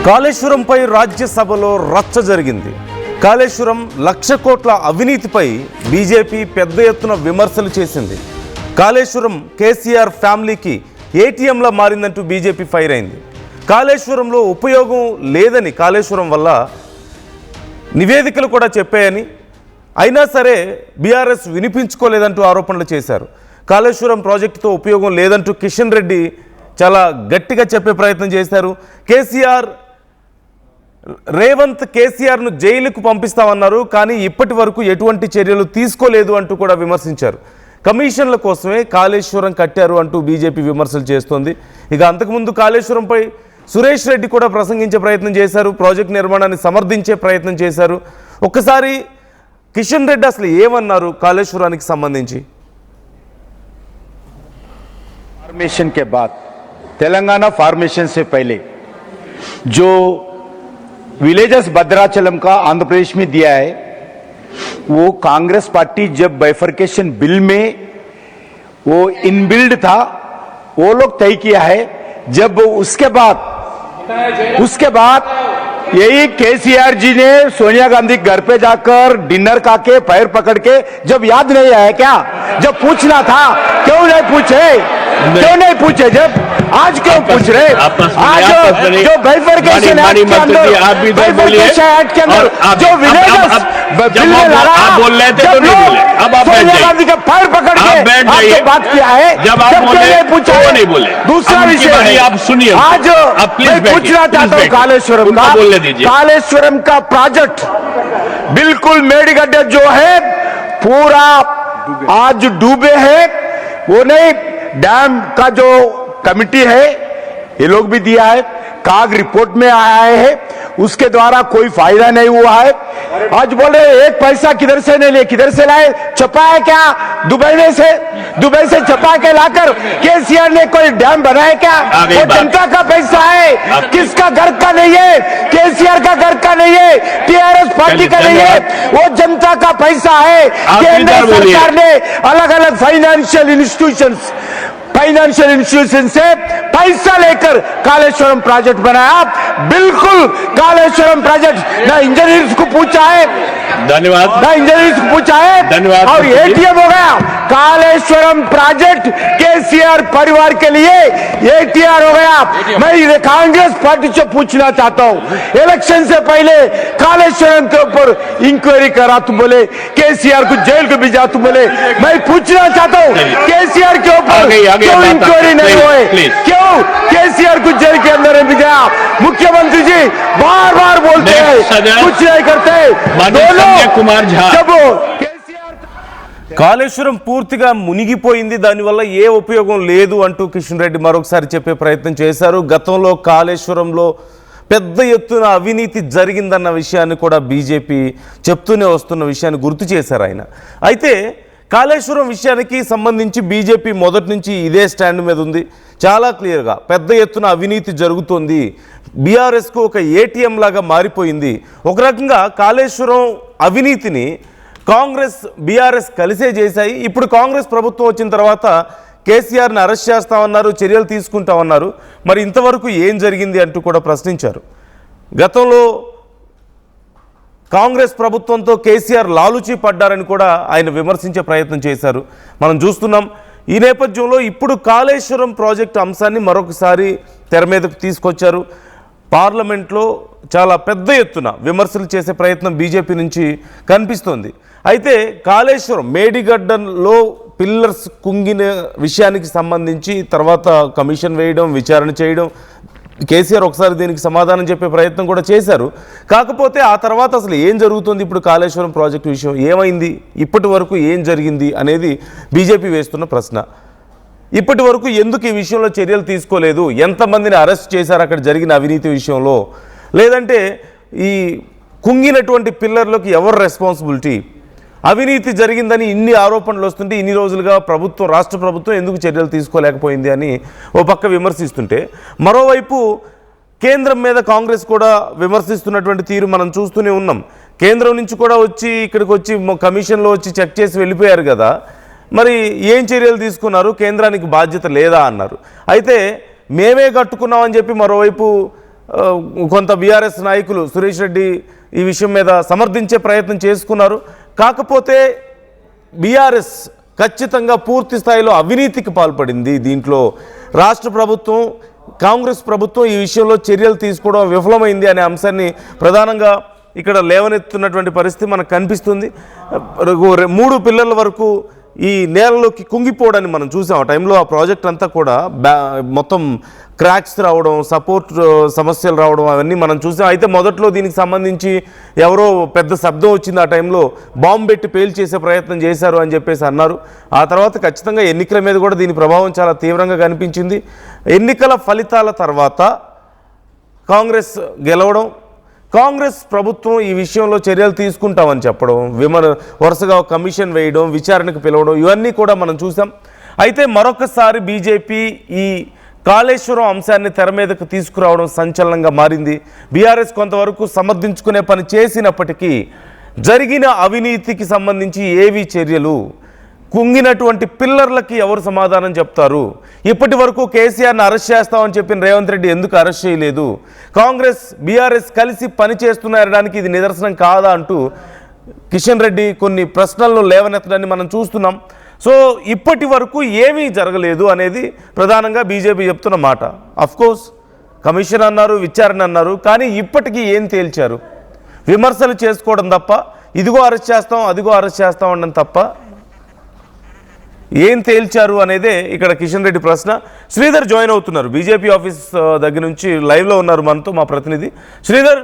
కాళేశ్వరంపై రాజ్యసభలో రచ్చ జరిగింది. కాళేశ్వరం 1,00,000 కోట్ల అవినీతిపై బీజేపీ పెద్ద ఎత్తున విమర్శలు చేసింది. కాళేశ్వరం కేసీఆర్ ఫ్యామిలీకి ఏటీఎంలా మారిందంటూ బీజేపీ ఫైర్ అయింది. కాళేశ్వరంలో ఉపయోగం లేదని, కాళేశ్వరం వల్ల నివేదికలు కూడా చెప్పాయని, అయినా సరే బీఆర్ఎస్ వినిపించుకోలేదంటూ ఆరోపణలు చేశారు. కాళేశ్వరం ప్రాజెక్టుతో ఉపయోగం లేదంటూ కిషన్ రెడ్డి చాలా గట్టిగా చెప్పే ప్రయత్నం చేశారు. రేవంత్ కేసీఆర్ను జైలుకు పంపిస్తామన్నారు, కానీ ఇప్పటి వరకు ఎటువంటి చర్యలు తీసుకోలేదు అంటూ కూడా విమర్శించారు. కమిషన్ల కోసమే కాళేశ్వరం కట్టారు అంటూ బీజేపీ విమర్శలు చేస్తోంది. ఇక అంతకుముందు కాళేశ్వరంపై సురేష్ రెడ్డి కూడా ప్రసంగించే ప్రయత్నం చేశారు. ప్రాజెక్టు నిర్మాణాన్ని సమర్థించే ప్రయత్నం చేశారు. ఒక్కసారి కిషన్ రెడ్డి అసలు ఏమన్నారు కాళేశ్వరానికి సంబంధించి? फॉर्मेशन के बाद, तेलंगाना फॉर्मेशन से पहले जो विलेजेस भद्राचलम का आंध्र प्रदेश में दिया है, वो कांग्रेस पार्टी जब बाइफर्केशन बिल में वो इनबिल्ड था, वो लोग तय किया है. जब उसके बाद यही केसीआर जी ने सोनिया गांधी घर पे जाकर डिनर खाके पैर पकड़ के, जब याद नहीं आया क्या? जब पूछना था क्यों नहीं पूछे? क्यों नहीं पूछे? जब आज क्यों पूछ रहे? आज जो बाइफर्केशन एक्ट के अंदर, बाइफर्केशन एक्ट के अंदर जो विलेजेस बिल में लड़ा, आप बोल रहे थे तो नहीं बोले. अब आप सोनिया गांधी का पैर पकड़ के आपसे बात किया है. जब आप बोले पूछा तो नहीं बोले. दूसरा विषय आप सुनिए. आज मैं पूछना चाहता हूँ कालेश्वरम का, कालेश्वरम का प्रोजेक्ट बिल्कुल मेडीगड्ढे जो है पूरा आज डूबे हैं. वो नहीं, डैम का जो कमिटी है ये लोग भी दिया है, काग रिपोर्ट में आया है, उसके द्वारा कोई फायदा नहीं हुआ है. आज बोले एक पैसा किधर से नहीं लिए, किधर से लाए? छपा है क्या? दुबई से छपा के लाकर केसीआर ने कोई डैम बनाया क्या? वो जनता का पैसा है, किसका घर का नहीं है? केसीआर का घर का नहीं है, टीआरएस पार्टी का नहीं है, वो जनता का पैसा है. केंद्र सरकार ने अलग अलग फाइनेंशियल इंस्टीट्यूशन से पैसा लेकर कालेश्वरम प्रोजेक्ट बनाया. बिल्कुल कालेश्वरम प्रोजेक्ट ना इंजीनियर्स को पूछा है, धन्यवाद, ना इंजीनियर्स को पूछा है, धन्यवाद, और एटीएम हो गया. कालेश्वरम प्रोजेक्ट केसीआर परिवार के लिए एटीआर हो गया. मैं कांग्रेस पार्टी से पूछना चाहता हूं, इलेक्शन से पहले कालेश्वरम के ऊपर इंक्वायरी करा तुम बोले, केसीआर को जेल को भेजा तुम बोले. मैं पूछना चाहता हूं केसीआर के ऊपर क्यों इंक्वायरी नहीं हुए? क्यों केसीआर को जेल के अंदर भेजा? मुख्यमंत्री जी बार बार बोलते हैं, कुछ नहीं करते. कुमार झा కాళేశ్వరం పూర్తిగా మునిగిపోయింది, దానివల్ల ఏ ఉపయోగం లేదు అంటూ కిషన్ రెడ్డి మరొకసారి చెప్పే ప్రయత్నం చేశారు. గతంలో కాళేశ్వరంలో పెద్ద ఎత్తున అవినీతి జరిగిందన్న విషయాన్ని కూడా బీజేపీ చెప్తూనే వస్తున్న విషయాన్ని గుర్తు చేశారు ఆయన. అయితే కాళేశ్వరం విషయానికి సంబంధించి బీజేపీ మొదటి నుంచి ఇదే స్టాండ్ మీద ఉంది. చాలా క్లియర్గా పెద్ద ఎత్తున అవినీతి జరుగుతోంది, బీఆర్ఎస్కు ఒక ఏటీఎం లాగా మారిపోయింది. ఒక రకంగా కాళేశ్వరం అవినీతిని కాంగ్రెస్ బీఆర్ఎస్ కలిసే చేశాయి. ఇప్పుడు కాంగ్రెస్ ప్రభుత్వం వచ్చిన తర్వాత కేసీఆర్ని అరెస్ట్ చేస్తామన్నారు, చర్యలు తీసుకుంటామన్నారు. మరి ఇంతవరకు ఏం జరిగింది అంటూ కూడా ప్రశ్నించారు. గతంలో కాంగ్రెస్ ప్రభుత్వంతో కేసీఆర్ లాలుచీ పడ్డారని కూడా ఆయన విమర్శించే ప్రయత్నం చేశారు. మనం చూస్తున్నాం. ఈ నేపథ్యంలో ఇప్పుడు కాళేశ్వరం ప్రాజెక్టు అంశాన్ని మరొకసారి తెర మీదకు తీసుకొచ్చారు. పార్లమెంట్లో చాలా పెద్ద ఎత్తున విమర్శలు చేసే ప్రయత్నం బీజేపీ నుంచి కనిపిస్తోంది. అయితే కాళేశ్వరం మేడిగడ్డలో పిల్లర్స్ కుంగిన విషయానికి సంబంధించి తర్వాత కమిషన్ వేయడం, విచారణ చేయడం, కేసీఆర్ ఒకసారి దీనికి సమాధానం చెప్పే ప్రయత్నం కూడా చేశారు. కాకపోతే ఆ తర్వాత అసలు ఏం జరుగుతుంది, ఇప్పుడు కాళేశ్వరం ప్రాజెక్టు విషయం ఏమైంది, ఇప్పటి వరకు ఏం జరిగింది అనేది బీజేపీ వేస్తున్న ప్రశ్న. ఇప్పటి వరకు ఎందుకు ఈ విషయంలో చర్యలు తీసుకోలేదు? ఎంతమందిని అరెస్ట్ చేశారు అక్కడ జరిగిన అవినీతి విషయంలో? లేదంటే ఈ కుంగినటువంటి పిల్లర్లకు ఎవరు రెస్పాన్సిబిలిటీ? అవినీతి జరిగిందని ఇన్ని ఆరోపణలు వస్తుంటే ఇన్ని రోజులుగా రాష్ట్ర ప్రభుత్వం ఎందుకు చర్యలు తీసుకోలేకపోయింది అని ఓ పక్క విమర్శిస్తుంటే, మరోవైపు కేంద్రం మీద కాంగ్రెస్ కూడా విమర్శిస్తున్నటువంటి తీరు మనం చూస్తూనే ఉన్నాం. కేంద్రం నుంచి కూడా వచ్చి ఇక్కడికి వచ్చి కమిషన్లో వచ్చి చెక్ చేసి వెళ్ళిపోయారు కదా, మరి ఏం చర్యలు తీసుకున్నారు? కేంద్రానికి బాధ్యత లేదా అన్నారు. అయితే మేమే కట్టుకున్నామని చెప్పి మరోవైపు కొంత బీఆర్ఎస్ నాయకులు సురేష్ రెడ్డి ఈ విషయం మీద సమర్థించే ప్రయత్నం చేసుకున్నారు. కాకపోతే బీఆర్ఎస్ ఖచ్చితంగా పూర్తి స్థాయిలో అవినీతికి పాల్పడింది. దీంట్లో రాష్ట్ర ప్రభుత్వం, కాంగ్రెస్ ప్రభుత్వం ఈ విషయంలో చర్యలు తీసుకోవడం విఫలమైంది అనే అంశాన్ని ప్రధానంగా ఇక్కడ లేవనెత్తున్నటువంటి పరిస్థితి మనకు కనిపిస్తుంది. 3 పిల్లల వరకు ఈ నేలలోకి కుంగిపోవడాన్ని మనం చూసాం. ఆ టైంలో ఆ ప్రాజెక్ట్ అంతా కూడా మొత్తం క్రాక్స్ రావడం, సపోర్ట్ సమస్యలు రావడం అవన్నీ మనం చూసాం. అయితే మొదట్లో దీనికి సంబంధించి ఎవరో పెద్ద శబ్దం వచ్చింది, ఆ టైంలో బాంబు పెట్టి పేల్చేసే ప్రయత్నం చేశారు అని చెప్పేసి అన్నారు. ఆ తర్వాత ఖచ్చితంగా ఎన్నికల మీద కూడా దీని ప్రభావం చాలా తీవ్రంగా కనిపించింది. ఎన్నికల ఫలితాల తర్వాత కాంగ్రెస్ గెలవడం, కాంగ్రెస్ ప్రభుత్వం ఈ విషయంలో చర్యలు తీసుకుంటామని చెప్పడం, వరుసగా కమిషన్ వేయడం, విచారణకు పిలవడం, ఇవన్నీ కూడా మనం చూసాం. అయితే మరొకసారి బీజేపీ ఈ కాళేశ్వరం అంశాన్ని తెర మీదకు తీసుకురావడం సంచలనంగా మారింది. బీఆర్ఎస్ కొంతవరకు సమర్థించుకునే పని చేసినప్పటికీ జరిగిన అవినీతికి సంబంధించి ఏవి చర్యలు, కుంగినటువంటి పిల్లర్లకి ఎవరు సమాధానం చెప్తారు, ఇప్పటి వరకు కేసీఆర్ని అరెస్ట్ చేస్తామని చెప్పిన రేవంత్ రెడ్డి ఎందుకు అరెస్ట్ చేయలేదు, కాంగ్రెస్ బీఆర్ఎస్ కలిసి పనిచేస్తున్నారనడానికి ఇది నిదర్శనం కాదా అంటూ కిషన్ రెడ్డి కొన్ని ప్రశ్నలను లేవనెత్తడాన్ని మనం చూస్తున్నాం. సో ఇప్పటి వరకు ఏమీ జరగలేదు అనేది ప్రధానంగా బీజేపీ చెప్తున్న మాట. అఫ్కోర్స్ కమిషన్ అన్నారు, విచారణ అన్నారు, కానీ ఇప్పటికీ ఏం తేల్చారు? విమర్శలు చేసుకోవడం తప్ప, ఇదిగో అరెస్ట్ చేస్తాం, అదిగో అరెస్ట్ చేస్తాం అనడం తప్ప ఏం తేల్చారు అనేదే ఇక్కడ కిషన్ రెడ్డి ప్రశ్న. శ్రీధర్ జాయిన్ అవుతున్నారు, బీజేపీ ఆఫీస్ దగ్గర నుంచి లైవ్లో ఉన్నారు మనతో మా ప్రతినిధి. శ్రీధర్,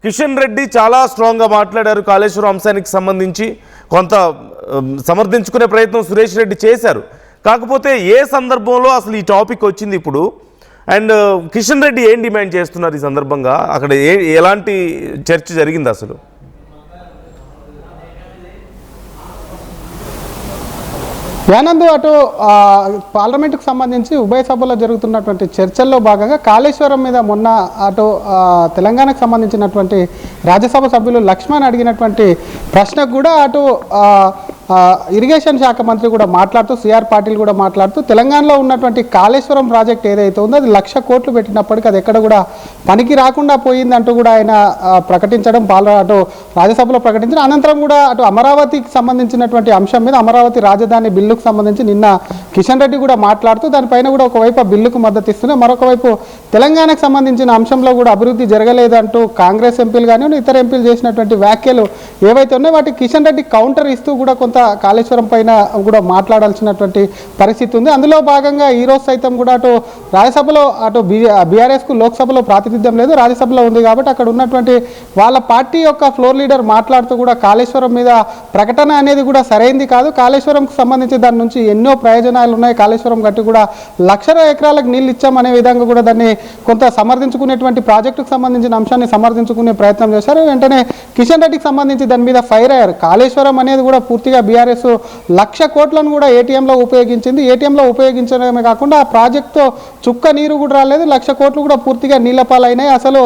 కిషన్ రెడ్డి చాలా స్ట్రాంగ్గా మాట్లాడారు. కాళేశ్వరం అంశానికి సంబంధించి కొంత సమర్థించుకునే ప్రయత్నం సురేష్ రెడ్డి చేశారు. కాకపోతే ఏ సందర్భంలో అసలు ఈ టాపిక్ వచ్చింది ఇప్పుడు, అండ్ కిషన్ రెడ్డి ఏం డిమాండ్ చేస్తున్నారు ఈ సందర్భంగా, అక్కడ ఎలాంటి చర్చ జరిగింది అసలు? యానందు అటు పార్లమెంటుకు సంబంధించి ఉభయ సభలో జరుగుతున్నటువంటి చర్చల్లో భాగంగా కాళేశ్వరం మీద మొన్న అటు తెలంగాణకు సంబంధించినటువంటి రాజ్యసభ సభ్యులు లక్ష్మణ్ అడిగినటువంటి ప్రశ్నకు కూడా అటు ఇరిగేషన్ శాఖ మంత్రి కూడా మాట్లాడుతూ, సిఆర్ పాటిల్ కూడా మాట్లాడుతూ, తెలంగాణలో ఉన్నటువంటి కాళేశ్వరం ప్రాజెక్ట్ ఏదైతే ఉందో అది 1,00,000 కోట్లు పెట్టినప్పటికీ అది ఎక్కడ కూడా పనికి రాకుండా పోయిందంటూ కూడా ఆయన ప్రకటించడం, అటు రాజ్యసభలో ప్రకటించడం. అనంతరం కూడా అటు అమరావతికి సంబంధించినటువంటి అంశం మీద, అమరావతి రాజధాని బిల్లుకు సంబంధించి నిన్న కిషన్ రెడ్డి కూడా మాట్లాడుతూ దానిపైన కూడా ఒకవైపు ఆ బిల్లుకు మద్దతు ఇస్తూనే మరొక వైపు తెలంగాణకు సంబంధించిన అంశంలో కూడా అభివృద్ధి జరగలేదంటూ కాంగ్రెస్ ఎంపీలు కానివ్వండి, ఇతర ఎంపీలు చేసినటువంటి వ్యాఖ్యలు ఏవైతే ఉన్నాయో వాటికి కిషన్ రెడ్డి కౌంటర్ ఇస్తూ కూడా కొంత కాళేశ్వరం పైన కూడా మాట్లాడాల్సినటువంటి పరిస్థితి ఉంది. అందులో భాగంగా ఈరోజు సైతం కూడా అటు రాజ్యసభలో అటు బీఆర్ఎస్కు లోక్సభలో ప్రాతినిధ్యం లేదు, రాజ్యసభలో ఉంది కాబట్టి అక్కడ ఉన్నటువంటి వాళ్ళ పార్టీ యొక్క ఫ్లోర్ లీడర్ మాట్లాడుతూ కూడా కాళేశ్వరం మీద ప్రకటన అనేది కూడా సరైంది కాదు, కాళేశ్వరంకు సంబంధించి దాని నుంచి ఎన్నో ప్రయోజనాలు ఉన్నాయి, కాళేశ్వరం గట్టి కూడా 1,00,000 ఎకరాలకు నీళ్ళు ఇచ్చామనే విధంగా కూడా దాన్ని కొంత సమర్థించుకునేటువంటి ప్రాజెక్టుకు సంబంధించిన అంశాన్ని సమర్థించుకునే ప్రయత్నం చేశారు. వెంటనే కిషన్ రెడ్డికి సంబంధించి దాని మీద ఫైర్ అయ్యారు. కాళేశ్వరం అనేది కూడా పూర్తిగా బీఆర్ఎస్ 1,00,000 కోట్లను కూడా ఏటీఎంలో ఉపయోగించింది. ఏటీఎంలో ఉపయోగించడమే కాకుండా ఆ ప్రాజెక్టుతో చుక్క నీరు కూడా రాలేదు, 1,00,000 కోట్లు కూడా పూర్తిగా నీళ్లపాలైనాయి. అసలు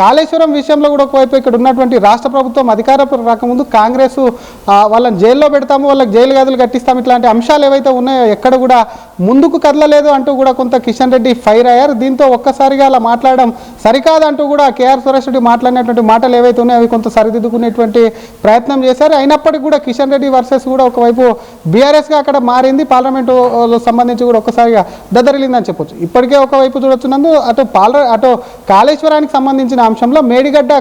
కాళేశ్వరం విషయంలో కూడా ఒకవైపు ఇక్కడ ఉన్నటువంటి రాష్ట్ర ప్రభుత్వం అధికారం రాకముందు కాంగ్రెస్ వాళ్ళని జైల్లో పెడతాము, వాళ్ళకి జైలు గదులు కట్టిస్తాము, ఇట్లాంటి అంశాలు ఏవైతే ఉన్నాయో ఎక్కడ కూడా ముందుకు కదలలేదు అంటూ కూడా కొంత కిషన్ రెడ్డి ఫైర్ అయ్యారు. దీంతో ఒక్కసారిగా అలా మాట్లాడడం సరికాదంటూ కూడా కేఆర్ సురేష్ రెడ్డి మాట్లాడినటువంటి మాటలు ఏవైతే ఉన్నాయో అవి కొంత సరిదిద్దుకునేటువంటి ప్రయత్నం చేశారు. అయినప్పటికీ కూడా కిషన్ రెడ్డి వర్సెస్ కూడా ఒకవైపు బీఆర్ఎస్గా అక్కడ మారింది. పార్లమెంటు సంబంధించి కూడా ఒక్కసారిగా దద్దరిల్లిందని చెప్పొచ్చు. ఇప్పటికే ఒకవైపు చూడొచ్చున్నందు అటు కాళేశ్వరానికి సంబంధించిన అంశంలో మేడిగడ్డ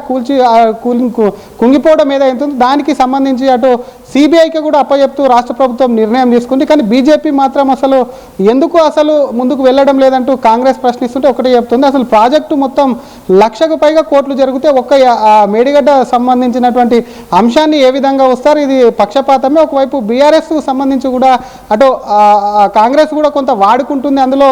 కుంగిపోవడం ఏదైతే ఉందో దానికి సంబంధించి అటు సిబిఐకి కూడా అప్పచెప్తూ రాష్ట్ర ప్రభుత్వం నిర్ణయం తీసుకుంది. కానీ బీజేపీ మాత్రం అసలు ఎందుకు ముందుకు వెళ్ళడం లేదంటూ కాంగ్రెస్ ప్రశ్నిస్తుంటే ఒకటే చెప్తుంది, అసలు ప్రాజెక్టు మొత్తం 1,00,000కు పైగా కోట్లు జరిగితే ఒక్క మేడిగడ్డ సంబంధించినటువంటి అంశాన్ని ఏ విధంగా వస్తారు, ఇది పక్షపాతమే. ఒకవైపు బీఆర్ఎస్ సంబంధించి కూడా అటు కాంగ్రెస్ కూడా కొంత వాడుకుంటుంది. అందులో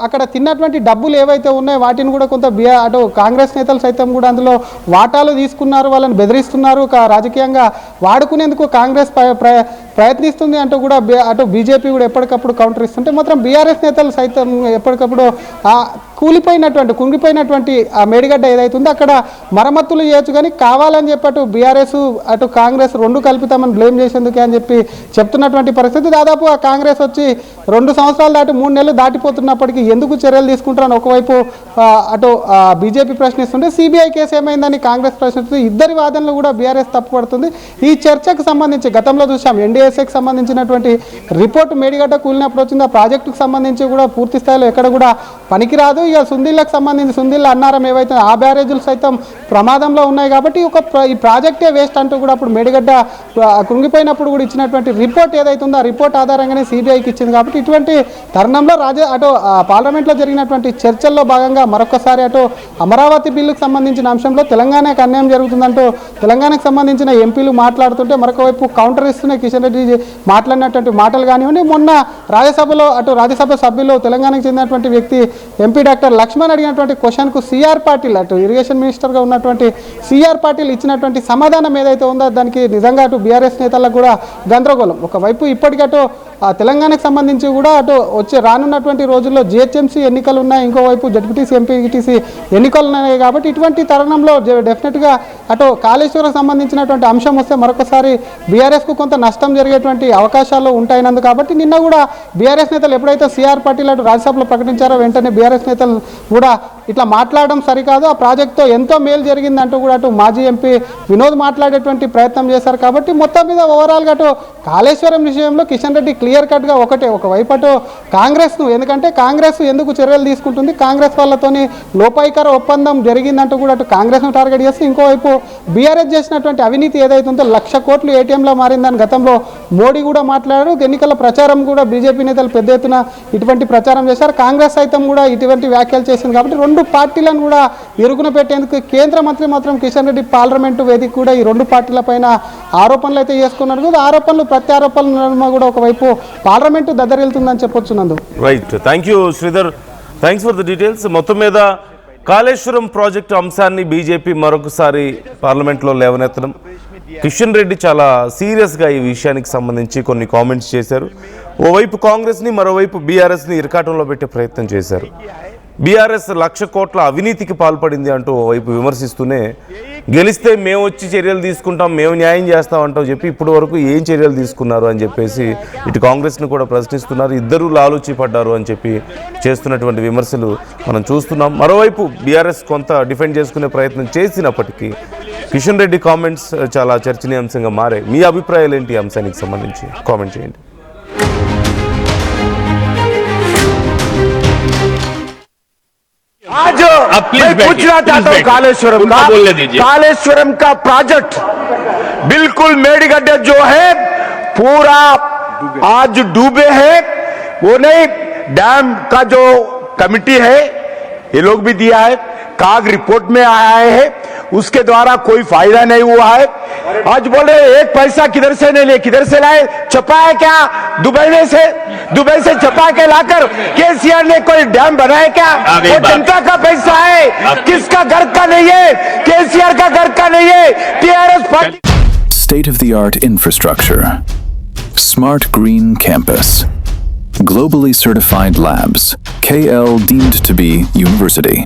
అక్కడ తిన్నటువంటి డబ్బులు ఏవైతే ఉన్నాయో వాటిని కూడా కొంత అటు కాంగ్రెస్ నేతలు సైతం కూడా అందులో వాటాలు తీసుకున్నారు, వాళ్ళని బెదిరిస్తున్నారు, రాజకీయంగా వాడుకునేందుకు కాంగ్రెస్ ప్రయత్నిస్తుంది అంటూ కూడా అటు బీజేపీ కూడా ఎప్పటికప్పుడు కౌంటర్ ఇస్తుంటే మాత్రం బీఆర్ఎస్ నేతలు సైతం ఎప్పటికప్పుడు కుంగిపోయినటువంటి ఆ మేడిగడ్డ ఏదైతుందో అక్కడ మరమ్మతులు చేయొచ్చు, కానీ కావాలని చెప్పి అటు బీఆర్ఎస్ అటు కాంగ్రెస్ రెండు కల్పితామని బ్లేమ్ చేసేందుకే అని చెప్పి చెప్తున్నటువంటి పరిస్థితి. దాదాపు ఆ కాంగ్రెస్ వచ్చి 2 సంవత్సరాలు దాటి 3 నెలలు దాటిపోతున్నప్పటికీ ఎందుకు చర్యలు తీసుకుంటారని ఒకవైపు అటు బీజేపీ ప్రశ్నిస్తుంటే, సిబిఐ కేసు ఏమైందని కాంగ్రెస్ ప్రశ్నిస్తుంది. ఇద్దరి వాదనలు కూడా బీఆర్ఎస్ తప్పుపడుతుంది. ఈ చర్చకు సంబంధించి గతంలో చూసాం ఎన్డీఎస్ఏకి సంబంధించినటువంటి రిపోర్ట్ మేడిగడ్డ కూలినప్పుడు వచ్చింది. ఆ ప్రాజెక్టుకు సంబంధించి కూడా పూర్తి స్థాయిలో ఎక్కడ కూడా పనికిరాదు. ఇక సుందిళ్ళకు సంబంధించి సుందిళ్ళ అన్నారం ఏవైతే ఆ బ్యారేజీలు సైతం ప్రమాదంలో ఉన్నాయి కాబట్టి ఈ ప్రాజెక్టే వేస్ట్ అంటూ కూడా అప్పుడు మేడిగడ్డ కుంగిపోయినప్పుడు కూడా ఇచ్చినటువంటి రిపోర్ట్ ఏదైతే ఉందో ఆ రిపోర్ట్ ఆధారంగానే సిబిఐకి ఇచ్చింది. కాబట్టి ఇటువంటి తరుణంలో అటు పార్లమెంట్లో జరిగినటువంటి చర్చల్లో భాగంగా మరొకసారి అటు అమరావతి బిల్లుకు సంబంధించిన అంశంలో తెలంగాణకు అన్యాయం జరుగుతుందంటూ తెలంగాణకు సంబంధించిన ఎంపీలు మాట్లాడుతుంటే, మరొక వైపు కౌంటర్ ఇస్తూనే కిషన్ రెడ్డి మాట్లాడినటువంటి మాటలు కానివ్వండి, మొన్న రాజ్యసభలో అటు రాజ్యసభ సభ్యులు తెలంగాణకు చెందినటువంటి వ్యక్తి ఎంపీ డాక్టర్ లక్ష్మణ్ అడిగినటువంటి క్వశ్చన్కు సిఆర్ పాటిల్ అటు ఇరిగేషన్ మినిస్టర్గా ఉన్నటువంటి సిఆర్ పాటిల్ ఇచ్చినటువంటి సమాధానం ఏదైతే ఉందో దానికి నిజంగా అటు బీఆర్ఎస్ నేతలకు కూడా గందరగోళం. ఒకవైపు ఇప్పటికీ తెలంగాణకు సంబంధించి కూడా రానున్నటువంటి రోజుల్లో జిహెచ్ఎంసీ ఎన్నికలు ఉన్నాయి, ఇంకోవైపు జడ్పీటీసీ ఎంపీటీసీ ఎన్నికలు ఉన్నాయి. కాబట్టి ఇటువంటి తరుణంలో డెఫినెట్గా అటు కాళేశ్వరం సంబంధించినటువంటి అంశం వస్తే మరొకసారి బీఆర్ఎస్కు కొంత నష్టం జరిగేటువంటి అవకాశాలు ఉంటాయినందు. కాబట్టి నిన్న కూడా బీఆర్ఎస్ నేతలు ఎప్పుడైతే సిఆర్ పాటిల్ అటు రాజ్యసభలో ప్రకటించారో వెంటనే బీఆర్ఎస్ నేతలు కూడా ఇట్లా మాట్లాడడం సరికాదు, ఆ ప్రాజెక్టుతో ఎంతో మేలు జరిగిందంటూ కూడా అటు మాజీ ఎంపీ వినోద్ మాట్లాడేటువంటి ప్రయత్నం చేశారు. కాబట్టి మొత్తం మీద ఓవరాల్గా అటు కాళేశ్వరం విషయంలో కిషన్ రెడ్డి క్లియర్ కట్గా ఒకవైపు అటు కాంగ్రెస్ను, ఎందుకంటే కాంగ్రెస్ ఎందుకు చర్యలు తీసుకుంటుంది, కాంగ్రెస్ వాళ్ళతోని లోపాయికార ఒప్పందం జరిగిందంటూ కూడా అటు కాంగ్రెస్ను టార్గెట్ చేస్తే, ఇంకోవైపు బీఆర్ఎస్ చేసినటువంటి అవినీతి ఏదైతే ఉందో 1,00,000 కోట్లు ఏటీఎంలో మారిందని గతంలో మోడీ కూడా మాట్లాడారు. ఎన్నికల ప్రచారం కూడా బీజేపీ నేతలు పెద్ద ఎత్తున ఇటువంటి ప్రచారం చేశారు. కాంగ్రెస్ సైతం కూడా ఇటువంటి వ్యాఖ్యలు చేసింది. కాబట్టి 2 పార్టీలను కూడా ఇరుగున పెట్టేందుకు కేంద్ర మంత్రి మాత్రం కిషన్ రెడ్డి పార్లమెంటు వేదిక కూడా ఈ 2 పార్టీల పైన ఆరోపణలు అయితే చేసుకున్నారు. ఆరోపణలు ప్రత్యారోపణలు కూడా ఒకవైపు పార్లమెంటు దద్దరిల్తుందని చెప్పొచ్చు. నందు right, thank you Sridhar, thanks for the details. మొత్తం మీద కాళేశ్వరం ప్రాజెక్టు అంశాన్ని బీజేపీ మరొకసారి పార్లమెంట్లో లేవనెత్తడం, కిషన్ రెడ్డి చాలా సీరియస్గా ఈ విషయానికి సంబంధించి కొన్ని కామెంట్స్ చేశారు. ఓవైపు కాంగ్రెస్ని మరోవైపు బీఆర్ఎస్ని ఇరకాటంలో పెట్టే ప్రయత్నం చేశారు. బీఆర్ఎస్ 1,00,000 కోట్ల అవినీతికి పాల్పడింది అంటూ ఓవైపు విమర్శిస్తూనే, గెలిస్తే మేము వచ్చి చర్యలు తీసుకుంటాం, మేము న్యాయం చేస్తామంటాం చెప్పి ఇప్పుడు వరకు ఏం చర్యలు తీసుకున్నారు అని చెప్పేసి ఇటు కాంగ్రెస్ను కూడా ప్రశ్నిస్తున్నారు. ఇద్దరూ లాలూచి పడ్డారు అని చెప్పి చేస్తున్నటువంటి విమర్శలు మనం చూస్తున్నాం. మరోవైపు బీఆర్ఎస్ కొంత డిఫెండ్ చేసుకునే ప్రయత్నం చేసినప్పటికీ కిషన్ రెడ్డి కామెంట్స్ చాలా చర్చనీయాంశంగా మారాయి. మీ అభిప్రాయాలు ఏంటి ఈ అంశానికి సంబంధించి కామెంట్ చేయండి. आज मैं पूछना चाहता हूँ कालेश्वरम का प्रोजेक्ट बिल्कुल मेडिगड्ढे जो है पूरा आज डूबे हैं. वो नहीं, डैम का जो कमिटी है ये लोग भी दिया है, काग रिपोर्ट में आया है, उसके द्वारा कोई फायदा नहीं हुआ है. आज बोल रहे एक पैसा किधर से नहीं लिए, किधर से लाए, छपा है क्या दुबई से छपा के लाकर केसीआर ने कोई डैम बनाया क्या? वो जनता का पैसा है, किसका घर का नहीं है, केसीआर का घर का नहीं है. TRS party state-of-the-art infrastructure, smart green campus, globally certified labs, KL deemed to be university.